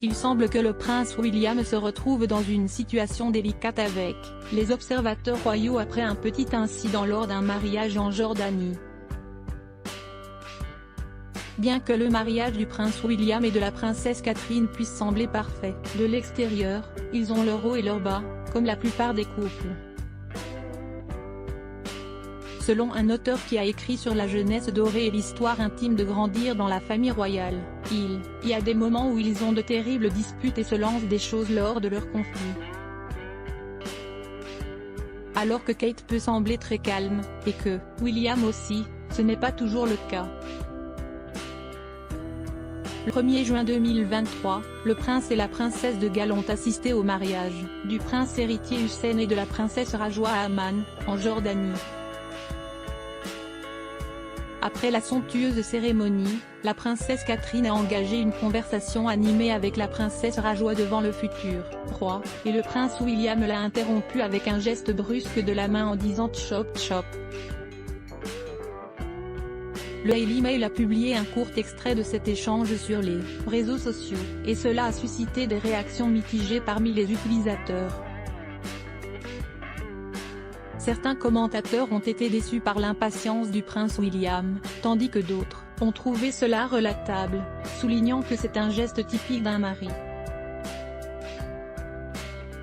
Il semble que le prince William se retrouve dans une situation délicate avec les observateurs royaux après un petit incident lors d'un mariage en Jordanie. Bien que le mariage du prince William et de la princesse Catherine puisse sembler parfait, de l'extérieur, ils ont leur haut et leur bas, comme la plupart des couples. Selon un auteur qui a écrit sur la jeunesse dorée et l'histoire intime de grandir dans la famille royale, il y a des moments où ils ont de terribles disputes et se lancent des choses lors de leurs conflits. Alors que Kate peut sembler très calme, et que William aussi, ce n'est pas toujours le cas. Le 1er juin 2023, le prince et la princesse de Galles ont assisté au mariage du prince héritier Hussein et de la princesse Rajwa à Amman, en Jordanie. Après la somptueuse cérémonie, la princesse Catherine a engagé une conversation animée avec la princesse Rajwa devant le futur roi, et le prince William l'a interrompu avec un geste brusque de la main en disant « chop chop ». Le Daily Mail a publié un court extrait de cet échange sur les réseaux sociaux, et cela a suscité des réactions mitigées parmi les utilisateurs. Certains commentateurs ont été déçus par l'impatience du prince William, tandis que d'autres ont trouvé cela relatable, soulignant que c'est un geste typique d'un mari.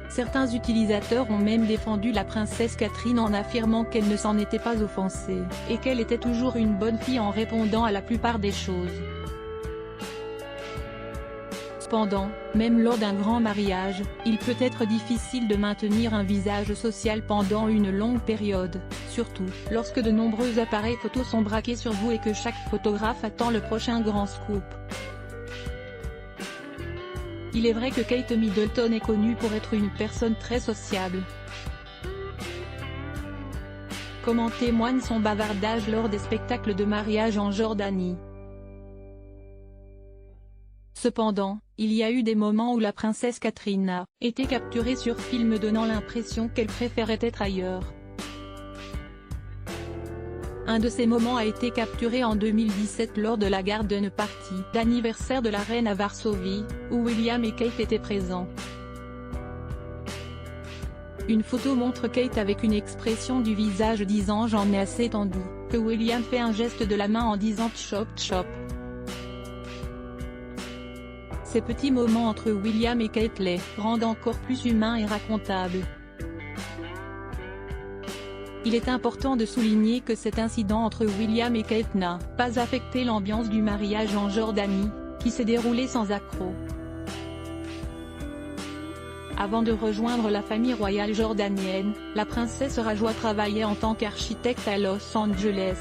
Certains utilisateurs ont même défendu la princesse Catherine en affirmant qu'elle ne s'en était pas offensée, et qu'elle était toujours une bonne fille en répondant à la plupart des choses. Cependant, même lors d'un grand mariage, il peut être difficile de maintenir un visage social pendant une longue période, surtout lorsque de nombreux appareils photos sont braqués sur vous et que chaque photographe attend le prochain grand scoop. Il est vrai que Kate Middleton est connue pour être une personne très sociable, comme en témoigne son bavardage lors des spectacles de mariage en Jordanie. Cependant, il y a eu des moments où la princesse Catherine a été capturée sur film donnant l'impression qu'elle préférait être ailleurs. Un de ces moments a été capturé en 2017 lors de la garden party d'anniversaire de la reine à Varsovie, où William et Kate étaient présents. Une photo montre Kate avec une expression du visage disant « j'en ai assez » tandis que William fait un geste de la main en disant « chop chop ». Ces petits moments entre William et Kate les rendent encore plus humains et racontables. Il est important de souligner que cet incident entre William et Kate n'a pas affecté l'ambiance du mariage en Jordanie, qui s'est déroulé sans accroc. Avant de rejoindre la famille royale jordanienne, la princesse Rajwa travaillait en tant qu'architecte à Los Angeles,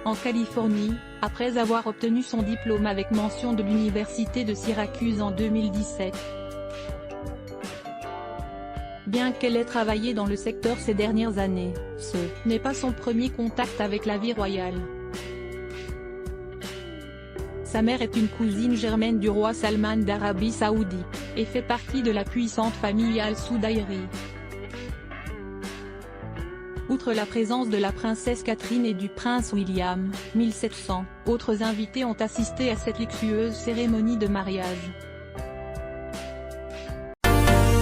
en Californie, après avoir obtenu son diplôme avec mention de l'université de Syracuse en 2017. Bien qu'elle ait travaillé dans le secteur ces dernières années, ce n'est pas son premier contact avec la vie royale. Sa mère est une cousine germaine du roi Salman d'Arabie Saoudite, et fait partie de la puissante famille Al-Soudairi. Outre la présence de la princesse Catherine et du prince William, 1700 autres invités ont assisté à cette luxueuse cérémonie de mariage.